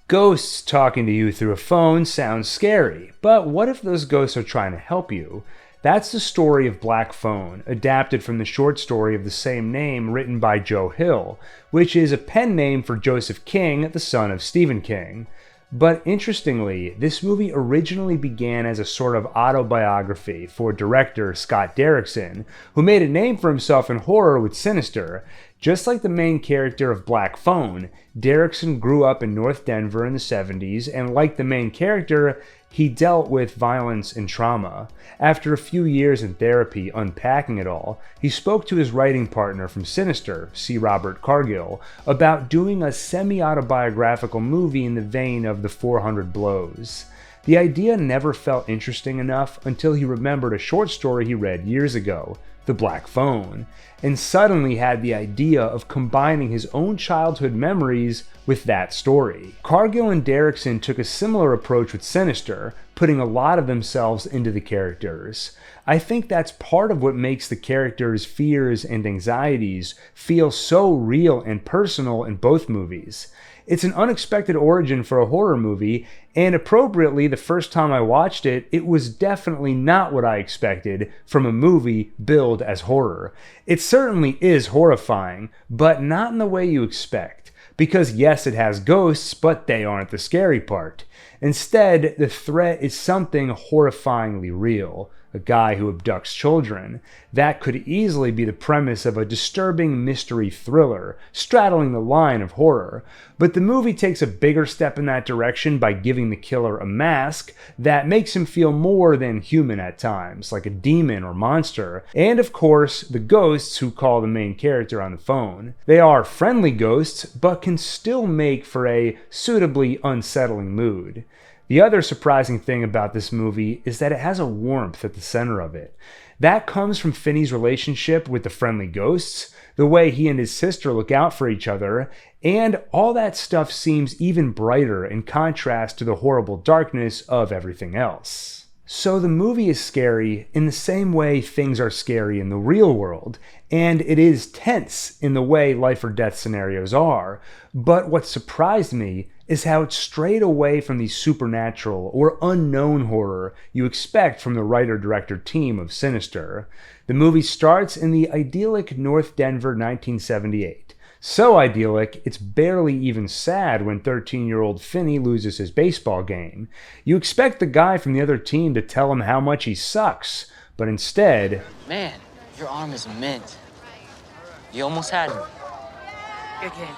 Ghosts talking to you through a phone sounds scary, but what if those ghosts are trying to help you? That's the story of Black Phone, adapted from the short story of the same name written by Joe Hill, which is a pen name for Joseph King, the son of Stephen King. But interestingly, this movie originally began as a sort of autobiography for director Scott Derrickson, who made a name for himself in horror with Sinister. Just like the main character of Black Phone, Derrickson grew up in North Denver in the 70s, and like the main character, he dealt with violence and trauma. After a few years in therapy unpacking it all, he spoke to his writing partner from Sinister, C. Robert Cargill, about doing a semi-autobiographical movie in the vein of The 400 Blows. The idea never felt interesting enough until he remembered a short story he read years ago, The Black Phone, and suddenly had the idea of combining his own childhood memories with that story. Cargill and Derrickson took a similar approach with Sinister, putting a lot of themselves into the characters. I think that's part of what makes the characters' fears and anxieties feel so real and personal in both movies. It's an unexpected origin for a horror movie, and appropriately, the first time I watched it, it was definitely not what I expected from a movie billed as horror. It certainly is horrifying, but not in the way you expect. Because yes, it has ghosts, but they aren't the scary part. Instead, the threat is something horrifyingly real. A guy who abducts children. That could easily be the premise of a disturbing mystery thriller, straddling the line of horror. But the movie takes a bigger step in that direction by giving the killer a mask that makes him feel more than human at times, like a demon or monster. And of course, the ghosts who call the main character on the phone. They are friendly ghosts, but can still make for a suitably unsettling mood. The other surprising thing about this movie is that it has a warmth at the center of it. That comes from Finney's relationship with the friendly ghosts, the way he and his sister look out for each other, and all that stuff seems even brighter in contrast to the horrible darkness of everything else. So the movie is scary in the same way things are scary in the real world, and it is tense in the way life or death scenarios are, but what surprised me is how it strayed away from the supernatural or unknown horror you expect from the writer-director team of Sinister. The movie starts in the idyllic North Denver 1978. So idyllic, it's barely even sad when 13-year-old Finney loses his baseball game. You expect the guy from the other team to tell him how much he sucks, but instead... Man, your arm is mint. You almost had me. Good game.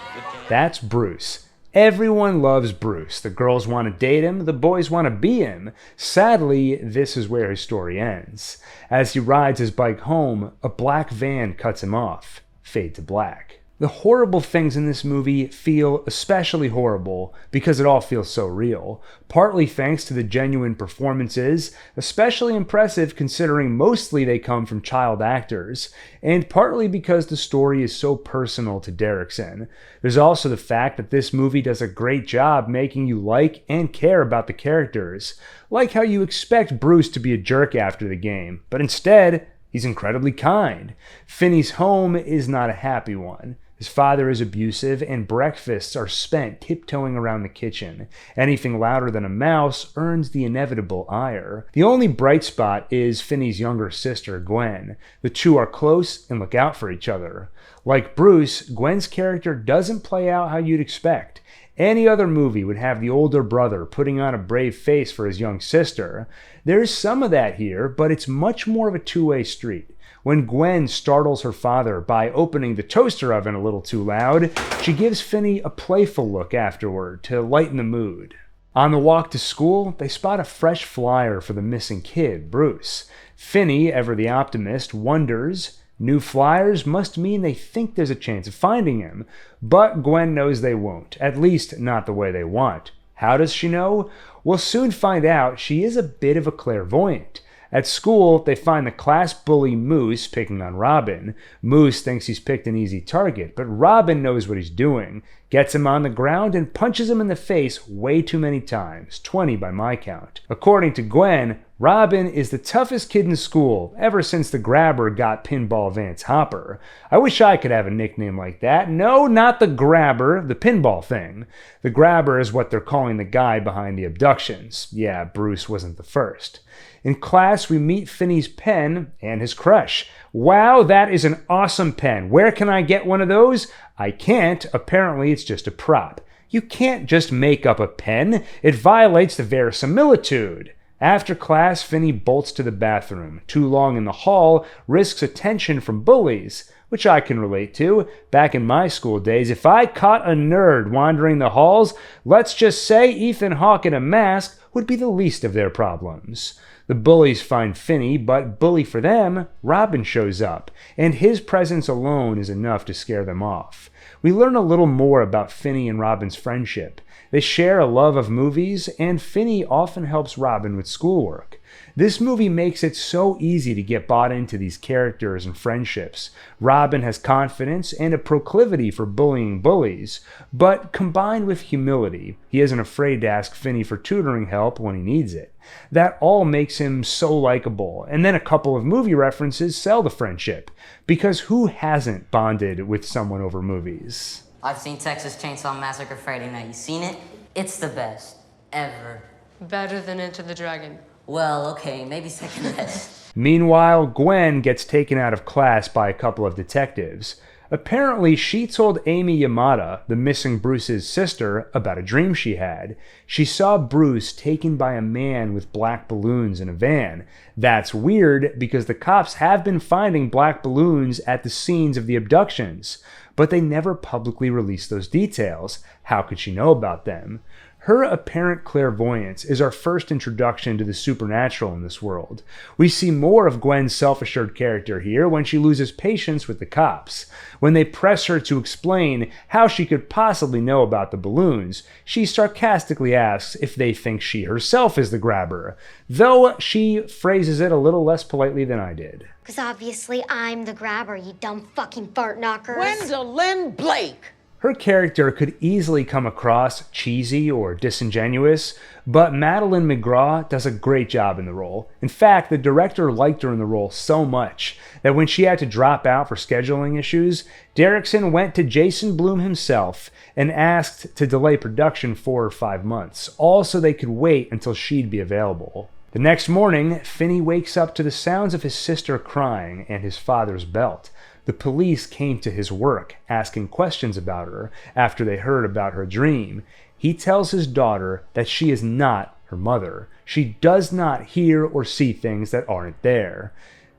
That's Bruce. Everyone loves Bruce. The girls want to date him, the boys want to be him. Sadly, this is where his story ends. As he rides his bike home, a black van cuts him off. Fade to black. The horrible things in this movie feel especially horrible because it all feels so real, partly thanks to the genuine performances, especially impressive considering mostly they come from child actors, and partly because the story is so personal to Derrickson. There's also the fact that this movie does a great job making you like and care about the characters, like how you expect Bruce to be a jerk after the game, but instead, he's incredibly kind. Finney's home is not a happy one. His father is abusive, and breakfasts are spent tiptoeing around the kitchen. Anything louder than a mouse earns the inevitable ire. The only bright spot is Finney's younger sister, Gwen. The two are close and look out for each other. Like Bruce, Gwen's character doesn't play out how you'd expect. Any other movie would have the older brother putting on a brave face for his young sister. There's some of that here, but it's much more of a two-way street. When Gwen startles her father by opening the toaster oven a little too loud, she gives Finney a playful look afterward to lighten the mood. On the walk to school, they spot a fresh flyer for the missing kid, Bruce. Finney, ever the optimist, wonders, new flyers must mean they think there's a chance of finding him, but Gwen knows they won't, at least not the way they want. How does she know? We'll soon find out she is a bit of a clairvoyant. At school, they find the class bully Moose picking on Robin. Moose thinks he's picked an easy target, but Robin knows what he's doing, gets him on the ground and punches him in the face way too many times, 20 by my count. According to Gwen, Robin is the toughest kid in school ever since the Grabber got Pinball Vance Hopper. I wish I could have a nickname like that. No, not the Grabber, the pinball thing. The Grabber is what they're calling the guy behind the abductions. Yeah, Bruce wasn't the first. In class, we meet Finney's pen and his crush. Wow, that is an awesome pen. Where can I get one of those? I can't. Apparently, it's just a prop. You can't just make up a pen. It violates the verisimilitude. After class, Finney bolts to the bathroom. Too long in the hall risks attention from bullies, which I can relate to. Back in my school days, if I caught a nerd wandering the halls, let's just say Ethan Hawke in a mask would be the least of their problems. The bullies find Finney, but bully for them, Robin shows up, and his presence alone is enough to scare them off. We learn a little more about Finney and Robin's friendship. They share a love of movies, and Finney often helps Robin with schoolwork. This movie makes it so easy to get bought into these characters and friendships. Robin has confidence and a proclivity for bullying bullies, but combined with humility, he isn't afraid to ask Finney for tutoring help when he needs it. That all makes him so likable, and then a couple of movie references sell the friendship, because who hasn't bonded with someone over movies? I've seen Texas Chainsaw Massacre Friday Night. You seen it? It's the best. Ever. Better than Enter the Dragon. Well, okay, maybe second best. Meanwhile, Gwen gets taken out of class by a couple of detectives. Apparently, she told Amy Yamada, the missing Bruce's sister, about a dream she had. She saw Bruce taken by a man with black balloons in a van. That's weird because the cops have been finding black balloons at the scenes of the abductions, but they never publicly released those details. How could she know about them? Her apparent clairvoyance is our first introduction to the supernatural in this world. We see more of Gwen's self-assured character here when she loses patience with the cops. When they press her to explain how she could possibly know about the balloons, she sarcastically asks if they think she herself is the Grabber, though she phrases it a little less politely than I did. Because obviously I'm the Grabber, you dumb fucking fart knockers. Gwendolyn Blake! Her character could easily come across cheesy or disingenuous, but Madeline McGraw does a great job in the role. In fact, the director liked her in the role so much that when she had to drop out for scheduling issues, Derrickson went to Jason Blum himself and asked to delay production 4 or 5 months, all so they could wait until she'd be available. The next morning, Finney wakes up to the sounds of his sister crying and his father's belt. The police came to his work, asking questions about her after they heard about her dream. He tells his daughter that she is not her mother. She does not hear or see things that aren't there.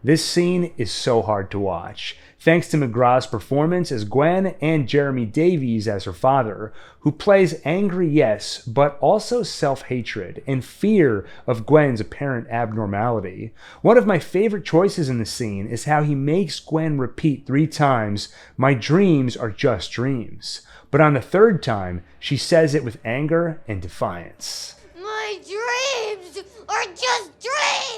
This scene is so hard to watch, thanks to McGraw's performance as Gwen and Jeremy Davies as her father, who plays angry, yes, but also self-hatred and fear of Gwen's apparent abnormality. One of my favorite choices in the scene is how he makes Gwen repeat 3 times, "My dreams are just dreams." But on the 3rd time, she says it with anger and defiance. My dreams are just dreams!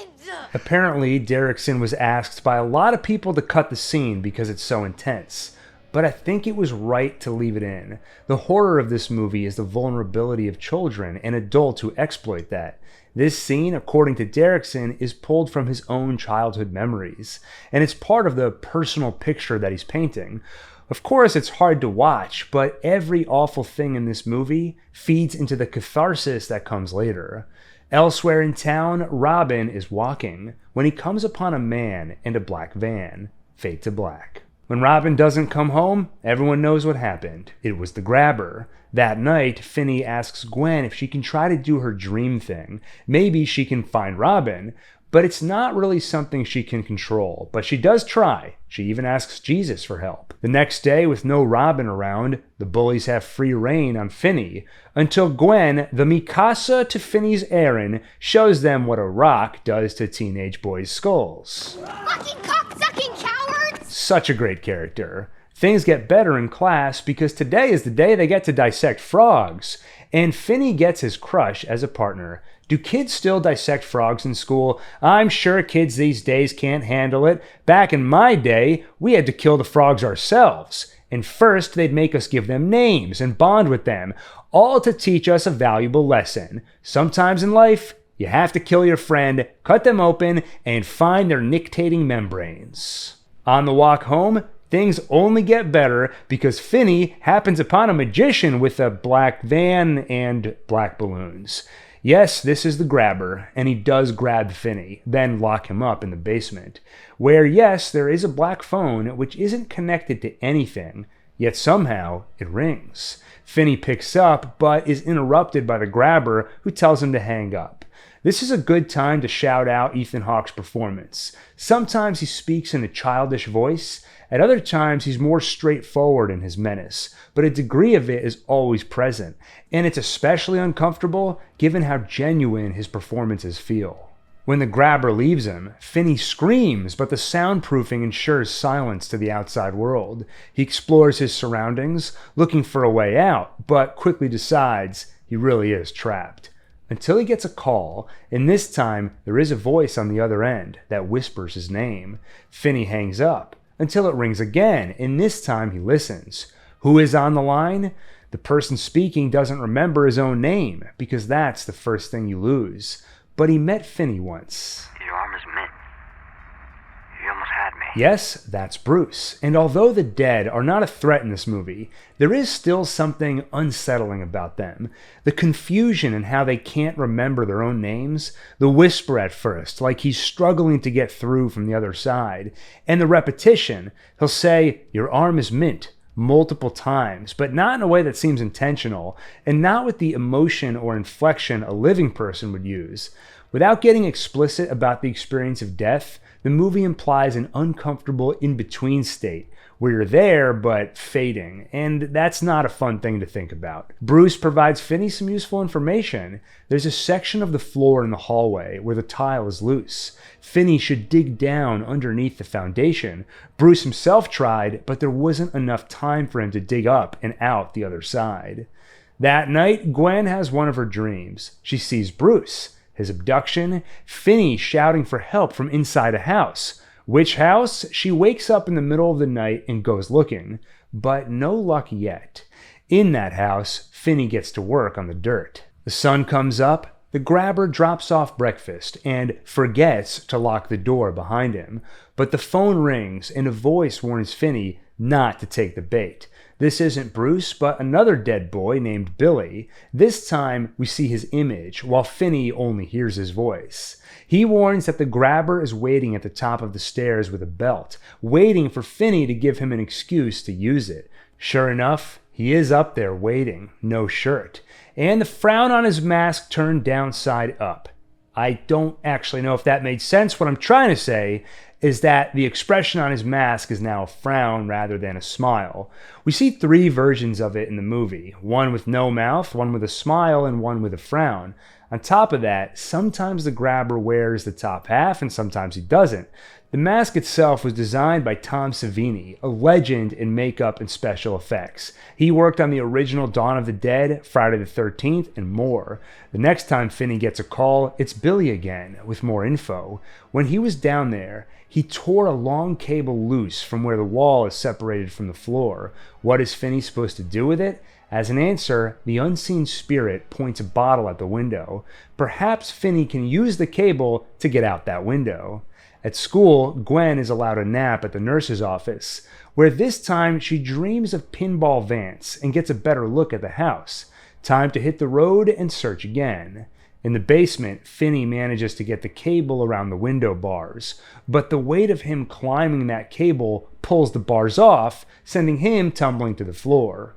Apparently, Derrickson was asked by a lot of people to cut the scene because it's so intense. But I think it was right to leave it in. The horror of this movie is the vulnerability of children and adults who exploit that. This scene, according to Derrickson, is pulled from his own childhood memories, and it's part of the personal picture that he's painting. Of course, it's hard to watch, but every awful thing in this movie feeds into the catharsis that comes later. Elsewhere in town, Robin is walking when he comes upon a man and a black van. Fade to black. When Robin doesn't come home, everyone knows what happened. It was the Grabber. That night, Finney asks Gwen if she can try to do her dream thing. Maybe she can find Robin, but it's not really something she can control. But she does try. She even asks Jesus for help. The next day, with no Robin around, the bullies have free reign on Finney, until Gwen, the Mikasa to Finney's Aaron, shows them what a rock does to teenage boys' skulls. Fucking cocksucking cowards! Such a great character. Things get better in class because today is the day they get to dissect frogs, and Finney gets his crush as a partner. Do kids still dissect frogs in school? I'm sure kids these days can't handle it. Back in my day, we had to kill the frogs ourselves. And first, they'd make us give them names and bond with them, all to teach us a valuable lesson. Sometimes in life, You have to kill your friend, cut them open, and find their nictating membranes. On the walk home, things only get better because Finney happens upon a magician with a black van and black balloons. Yes, this is the grabber, and he does grab Finney, then lock him up in the basement, where yes, there is a black phone which isn't connected to anything, yet somehow it rings. Finney picks up, but is interrupted by the grabber who tells him to hang up. This is a good time to shout out Ethan Hawke's performance. Sometimes he speaks in a childish voice, at other times he's more straightforward in his menace, but a degree of it is always present, and it's especially uncomfortable given how genuine his performances feel. When the grabber leaves him, Finney screams, but the soundproofing ensures silence to the outside world. He explores his surroundings, looking for a way out, but quickly decides he really is trapped. Until he gets a call, and this time there is a voice on the other end that whispers his name. Finney hangs up, until it rings again, and this time he listens. Who is on the line? The person speaking doesn't remember his own name, because that's the first thing you lose. But he met Finney once. Your arm is mint. You almost had me. Yes, that's Bruce. And although the dead are not a threat in this movie, there is still something unsettling about them. The confusion in how they can't remember their own names, the whisper at first, like he's struggling to get through from the other side, and the repetition. He'll say, "Your arm is mint," multiple times, but not in a way that seems intentional, and not with the emotion or inflection a living person would use. Without getting explicit about the experience of death, the movie implies an uncomfortable in-between state, where you're there but fading, and that's not a fun thing to think about. Bruce provides Finney some useful information. There's a section of the floor in the hallway where the tile is loose. Finney should dig down underneath the foundation. Bruce himself tried, but there wasn't enough time for him to dig up and out the other side. That night, Gwen has one of her dreams. She sees Bruce, his abduction, Finney shouting for help from inside a house. Which house? She wakes up in the middle of the night and goes looking, but no luck yet. In that house, Finney gets to work on the dirt. The sun comes up, the grabber drops off breakfast and forgets to lock the door behind him, but the phone rings and a voice warns Finney not to take the bait. This isn't Bruce, but another dead boy named Billy. This time, we see his image, while Finney only hears his voice. He warns that the grabber is waiting at the top of the stairs with a belt, waiting for Finney to give him an excuse to use it. Sure enough, he is up there waiting, no shirt, and the frown on his mask turned downside up. I don't actually know if that made sense. What I'm trying to say is that the expression on his mask is now a frown rather than a smile. We see 3 versions of it in the movie, one with no mouth, one with a smile, and one with a frown. On top of that, sometimes the grabber wears the top half and sometimes he doesn't. The mask itself was designed by Tom Savini, a legend in makeup and special effects. He worked on the original Dawn of the Dead, Friday the 13th, and more. The next time Finney gets a call, it's Billy again, with more info. When he was down there, he tore a long cable loose from where the wall is separated from the floor. What is Finney supposed to do with it? As an answer, the unseen spirit points a bottle at the window. Perhaps Finney can use the cable to get out that window. At school, Gwen is allowed a nap at the nurse's office, where this time she dreams of Pinball Vance and gets a better look at the house. Time to hit the road and search again. In the basement, Finney manages to get the cable around the window bars, but the weight of him climbing that cable pulls the bars off, sending him tumbling to the floor.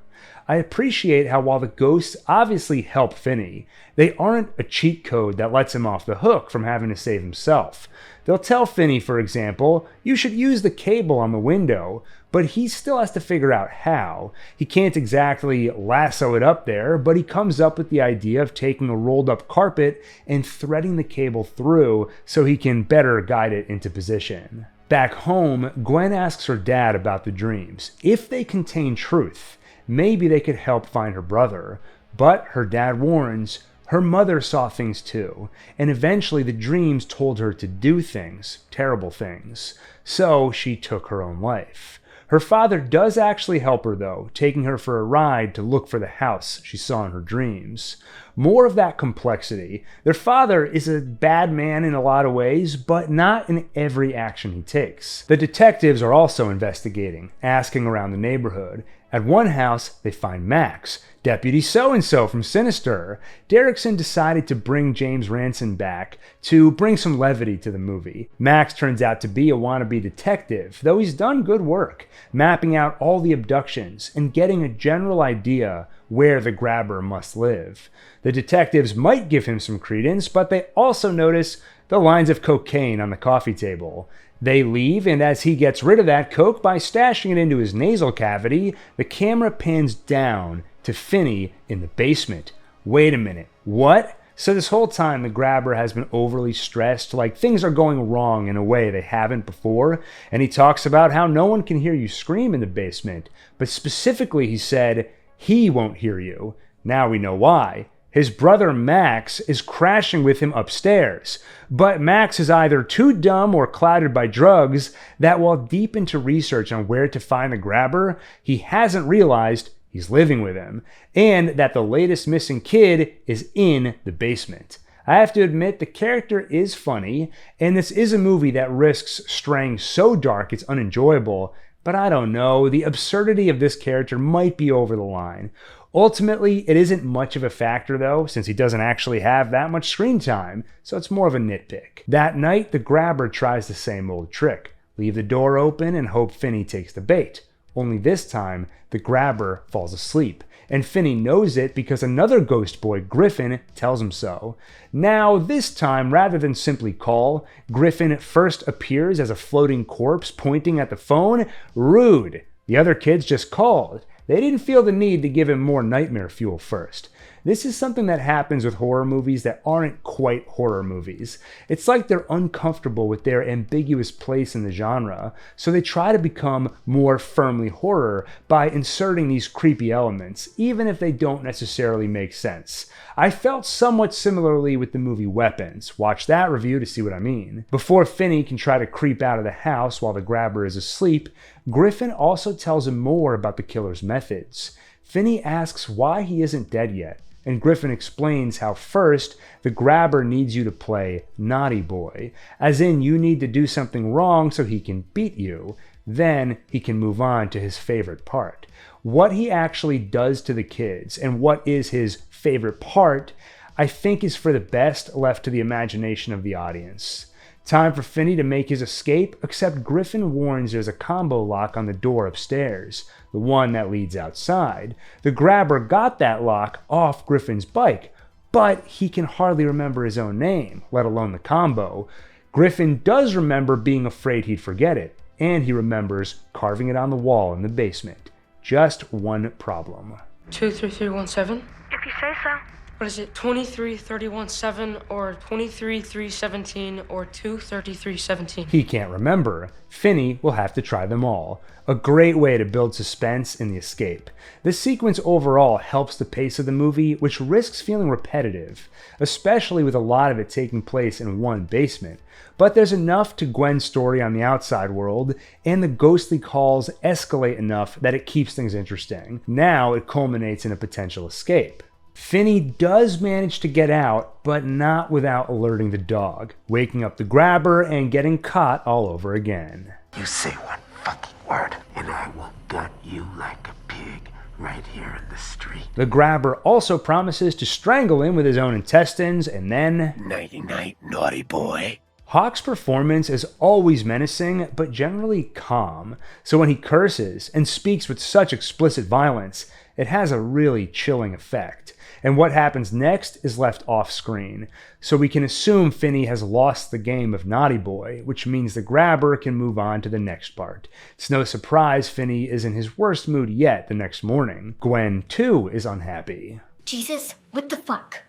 I appreciate how while the ghosts obviously help Finney, they aren't a cheat code that lets him off the hook from having to save himself. They'll tell Finney, for example, you should use the cable on the window, but he still has to figure out how. He can't exactly lasso it up there, but he comes up with the idea of taking a rolled up carpet and threading the cable through so he can better guide it into position. Back home, Gwen asks her dad about the dreams. If they contain truth, maybe they could help find her brother, but her dad warns, her mother saw things too, and eventually the dreams told her to do things, terrible things, so she took her own life. Her father does actually help her though, taking her for a ride to look for the house she saw in her dreams. More of that complexity. Their father is a bad man in a lot of ways, but not in every action he takes. The detectives are also investigating, asking around the neighborhood. At one house, they find Max, Deputy So-and-so from Sinister. Derrickson decided to bring James Ransone back to bring some levity to the movie. Max turns out to be a wannabe detective, though he's done good work, mapping out all the abductions and getting a general idea where the grabber must live. The detectives might give him some credence, but they also notice the lines of cocaine on the coffee table. They leave, and as he gets rid of that coke by stashing it into his nasal cavity, the camera pans down to Finney in the basement. Wait a minute, what? So this whole time the grabber has been overly stressed, like things are going wrong in a way they haven't before, and he talks about how no one can hear you scream in the basement, but specifically he said, he won't hear you. Now we know why. His brother Max is crashing with him upstairs, but Max is either too dumb or clouded by drugs that while deep into research on where to find the grabber, he hasn't realized he's living with him, and that the latest missing kid is in the basement. I have to admit, the character is funny, and this is a movie that risks straying so dark it's unenjoyable, but I don't know, the absurdity of this character might be over the line. Ultimately, it isn't much of a factor though, since he doesn't actually have that much screen time, so it's more of a nitpick. That night, the grabber tries the same old trick. Leave the door open and hope Finney takes the bait. Only this time, the grabber falls asleep, and Finney knows it because another ghost boy, Griffin, tells him so. Now, this time, rather than simply call, Griffin first appears as a floating corpse pointing at the phone. Rude! The other kids just called. They didn't feel the need to give him more nightmare fuel first. This is something that happens with horror movies that aren't quite horror movies. It's like they're uncomfortable with their ambiguous place in the genre, so they try to become more firmly horror by inserting these creepy elements, even if they don't necessarily make sense. I felt somewhat similarly with the movie Weapons. Watch that review to see what I mean. Before Finney can try to creep out of the house while the grabber is asleep, Griffin also tells him more about the killer's methods. Finney asks why he isn't dead yet, and Griffin explains how first, the grabber needs you to play naughty boy, as in you need to do something wrong so he can beat you, then he can move on to his favorite part. What he actually does to the kids, and what is his favorite part, I think is for the best left to the imagination of the audience. Time for Finney to make his escape, except Griffin warns there's a combo lock on the door upstairs, the one that leads outside. The grabber got that lock off Griffin's bike, but he can hardly remember his own name, let alone the combo. Griffin does remember being afraid he'd forget it, and he remembers carving it on the wall in the basement. Just one problem. 23317? If you say so. What is it, 23317 or 23317 or 23317? He can't remember. Finney will have to try them all. A great way to build suspense in the escape. This sequence overall helps the pace of the movie, which risks feeling repetitive, especially with a lot of it taking place in one basement. But there's enough to Gwen's story on the outside world, and the ghostly calls escalate enough that it keeps things interesting. Now it culminates in a potential escape. Finney does manage to get out, but not without alerting the dog, waking up the grabber and getting caught all over again. You say one fucking word, and I will gut you like a pig right here in the street. The grabber also promises to strangle him with his own intestines, and then... Nighty-night, naughty boy. Hawk's performance is always menacing, but generally calm, so when he curses and speaks with such explicit violence, it has a really chilling effect. And what happens next is left off screen, so we can assume Finney has lost the game of Naughty Boy, which means the grabber can move on to the next part. It's no surprise Finney is in his worst mood yet the next morning. Gwen, too, is unhappy. Jesus, what the fuck?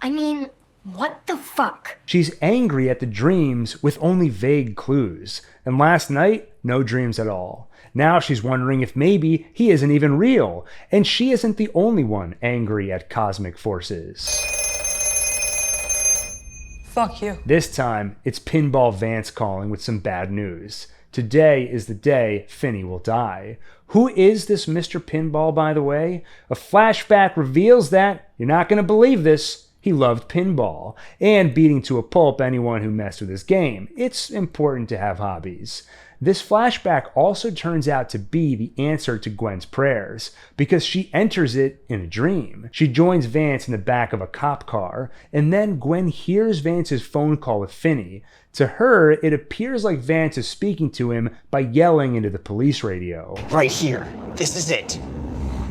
I mean, what the fuck? She's angry at the dreams with only vague clues, and last night, no dreams at all. Now she's wondering if maybe he isn't even real, and she isn't the only one angry at cosmic forces. Fuck you. This time, it's Pinball Vance calling with some bad news. Today is the day Finney will die. Who is this Mr. Pinball, by the way? A flashback reveals that, you're not going to believe this, he loved pinball, and beating to a pulp anyone who messed with his game. It's important to have hobbies. This flashback also turns out to be the answer to Gwen's prayers, because she enters it in a dream. She joins Vance in the back of a cop car, and then Gwen hears Vance's phone call with Finney. To her, it appears like Vance is speaking to him by yelling into the police radio. Right here. This is it.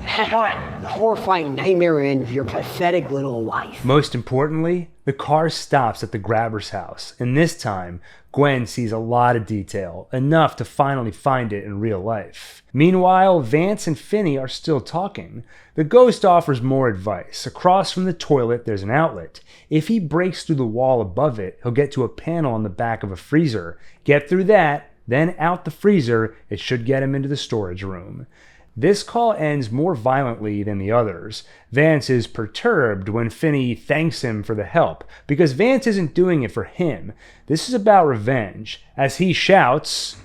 The horrifying nightmare end of your pathetic little life. Most importantly, the car stops at the grabber's house, and this time, Gwen sees a lot of detail, enough to finally find it in real life. Meanwhile, Vance and Finney are still talking. The ghost offers more advice. Across from the toilet, there's an outlet. If he breaks through the wall above it, he'll get to a panel on the back of a freezer. Get through that, then out the freezer, it should get him into the storage room. This call ends more violently than the others. Vance is perturbed when Finney thanks him for the help, because Vance isn't doing it for him. This is about revenge, as he shouts,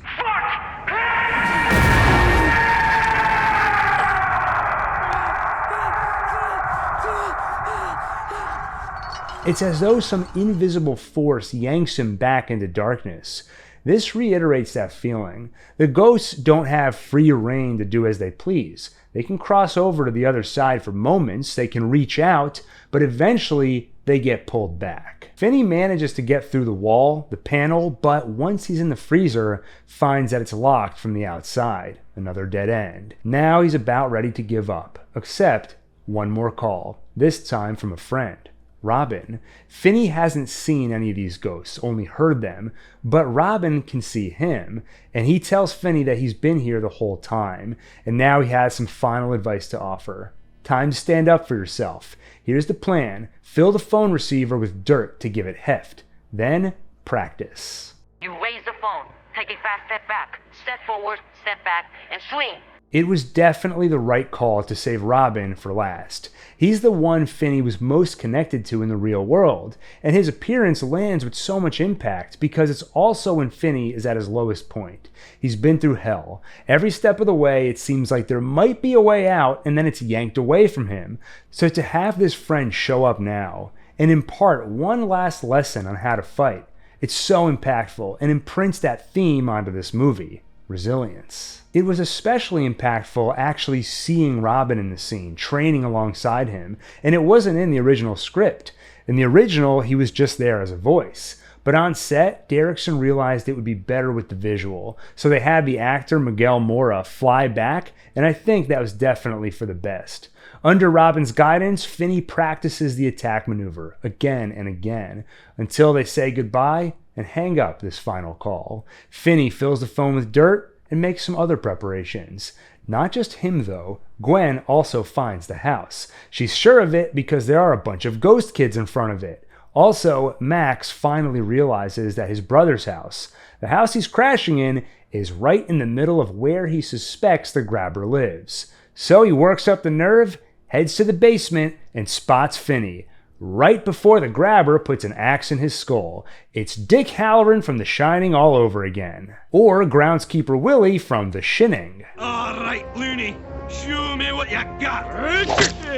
It's as though some invisible force yanks him back into darkness. This reiterates that feeling. The ghosts don't have free reign to do as they please. They can cross over to the other side for moments, they can reach out, but eventually they get pulled back. Finney manages to get through the wall, the panel, but once he's in the freezer, finds that it's locked from the outside. Another dead end. Now he's about ready to give up, except one more call, this time from a friend. Robin. Finney hasn't seen any of these ghosts, only heard them, but Robin can see him, and he tells Finney that he's been here the whole time, and now he has some final advice to offer. Time to stand up for yourself. Here's the plan. Fill the phone receiver with dirt to give it heft. Then, practice. You raise the phone, take a fast step back, step forward, step back, and swing. It was definitely the right call to save Robin for last. He's the one Finney was most connected to in the real world, and his appearance lands with so much impact because it's also when Finney is at his lowest point. He's been through hell. Every step of the way, it seems like there might be a way out, and then it's yanked away from him. So to have this friend show up now and impart one last lesson on how to fight, it's so impactful and imprints that theme onto this movie. Resilience. It was especially impactful actually seeing Robin in the scene, training alongside him, and it wasn't in the original script. In the original, he was just there as a voice. But on set, Derrickson realized it would be better with the visual, so they had the actor Miguel Mora fly back, and I think that was definitely for the best. Under Robin's guidance, Finney practices the attack maneuver again and again, until they say goodbye and hang up this final call. Finney fills the phone with dirt and makes some other preparations. Not just him though, Gwen also finds the house. She's sure of it because there are a bunch of ghost kids in front of it. Also, Max finally realizes that his brother's house, the house he's crashing in, is right in the middle of where he suspects the grabber lives. So he works up the nerve, heads to the basement, and spots Finney, right before the grabber puts an axe in his skull. It's Dick Halloran from The Shining all over again. Or groundskeeper Willie from The Shining. All right, Looney, show me what you got.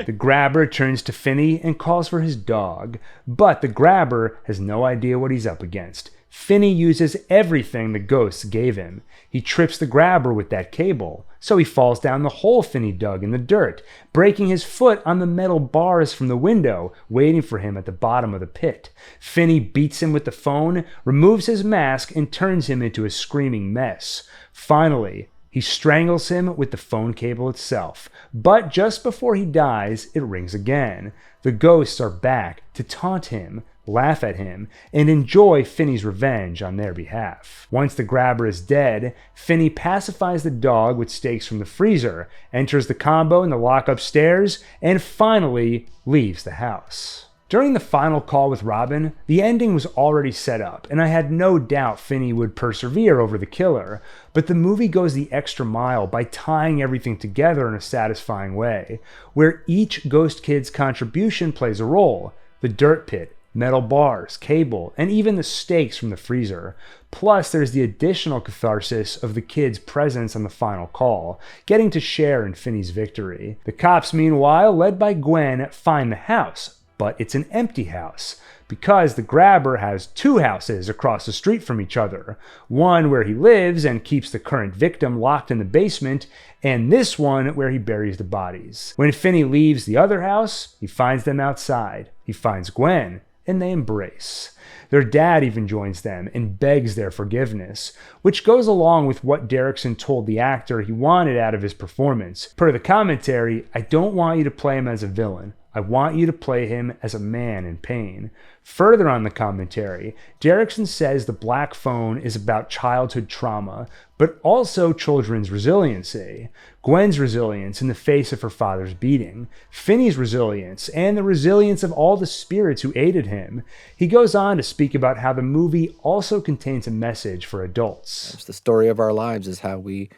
The grabber turns to Finney and calls for his dog, but the grabber has no idea what he's up against. Finney uses everything the ghosts gave him. He trips the grabber with that cable, so he falls down the hole Finney dug in the dirt, breaking his foot on the metal bars from the window, waiting for him at the bottom of the pit. Finney beats him with the phone, removes his mask, and turns him into a screaming mess. Finally, he strangles him with the phone cable itself, but just before he dies, it rings again. The ghosts are back to taunt him, laugh at him, and enjoy Finney's revenge on their behalf. Once the grabber is dead, Finney pacifies the dog with steaks from the freezer, enters the combo in the lock upstairs, and finally leaves the house. During the final call with Robin, the ending was already set up, and I had no doubt Finney would persevere over the killer, but the movie goes the extra mile by tying everything together in a satisfying way, where each ghost kid's contribution plays a role. The dirt pit, metal bars, cable, and even the steaks from the freezer. Plus, there's the additional catharsis of the kids' presence on the final call, getting to share in Finney's victory. The cops, meanwhile, led by Gwen, find the house, but it's an empty house, because the grabber has two houses across the street from each other. One where he lives and keeps the current victim locked in the basement, and this one where he buries the bodies. When Finney leaves the other house, he finds them outside. He finds Gwen, and they embrace. Their dad even joins them and begs their forgiveness, which goes along with what Derrickson told the actor he wanted out of his performance. Per the commentary, I don't want you to play him as a villain. I want you to play him as a man in pain. Further on the commentary, Derrickson says the Black Phone is about childhood trauma, but also children's resiliency. Gwen's resilience in the face of her father's beating, Finney's resilience, and the resilience of all the spirits who aided him. He goes on to speak about how the movie also contains a message for adults. It's the story of our lives is how we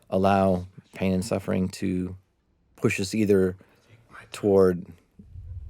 allow pain and suffering to push us either toward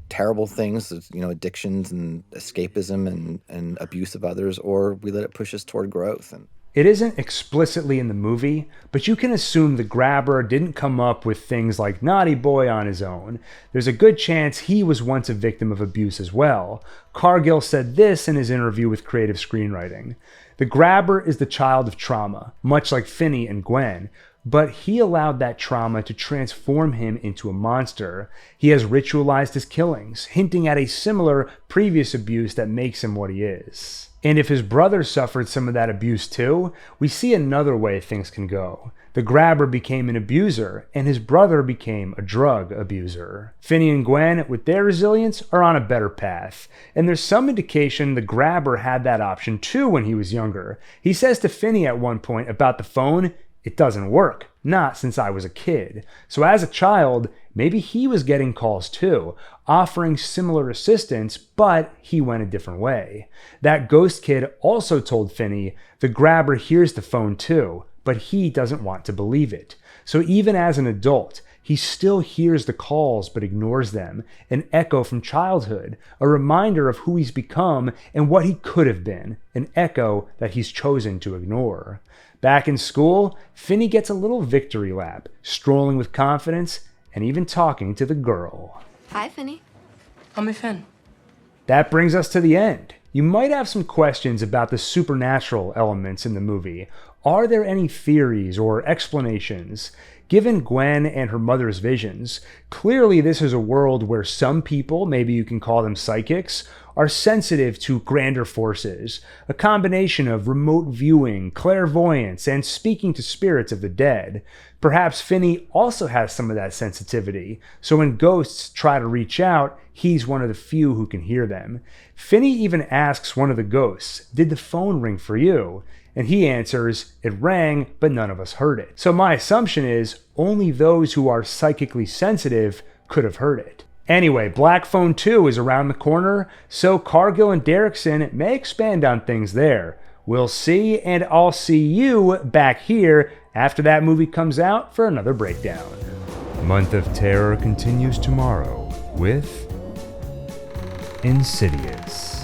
terrible things, addictions and escapism and abuse of others, or we let it push us toward growth. It isn't explicitly in the movie, but you can assume the grabber didn't come up with things like Naughty Boy on his own. There's a good chance he was once a victim of abuse as well. Cargill said this in his interview with Creative Screenwriting. The grabber is the child of trauma, much like Finney and Gwen, but he allowed that trauma to transform him into a monster. He has ritualized his killings, hinting at a similar previous abuse that makes him what he is. And if his brother suffered some of that abuse too, we see another way things can go. The grabber became an abuser, and his brother became a drug abuser. Finney and Gwen, with their resilience, are on a better path. And there's some indication the grabber had that option too when he was younger. He says to Finney at one point about the phone, "It doesn't work, not since I was a kid." So as a child, maybe he was getting calls too, offering similar assistance, but he went a different way. That ghost kid also told Finney the grabber hears the phone too, but he doesn't want to believe it. So even as an adult, he still hears the calls but ignores them, an echo from childhood, a reminder of who he's become and what he could have been, an echo that he's chosen to ignore. Back in school, Finney gets a little victory lap, strolling with confidence and even talking to the girl. Hi, Finney. I'm a Finn. That brings us to the end. You might have some questions about the supernatural elements in the movie. Are there any theories or explanations? Given Gwen and her mother's visions, clearly this is a world where some people, maybe you can call them psychics, are sensitive to grander forces, a combination of remote viewing, clairvoyance, and speaking to spirits of the dead. Perhaps Finney also has some of that sensitivity, so when ghosts try to reach out, he's one of the few who can hear them. Finney even asks one of the ghosts, "Did the phone ring for you?" And he answers, "It rang, but none of us heard it." So my assumption is only those who are psychically sensitive could have heard it. Anyway, Black Phone 2 is around the corner, so Cargill and Derrickson may expand on things there. We'll see, and I'll see you back here after that movie comes out for another breakdown. Month of Terror continues tomorrow with Insidious.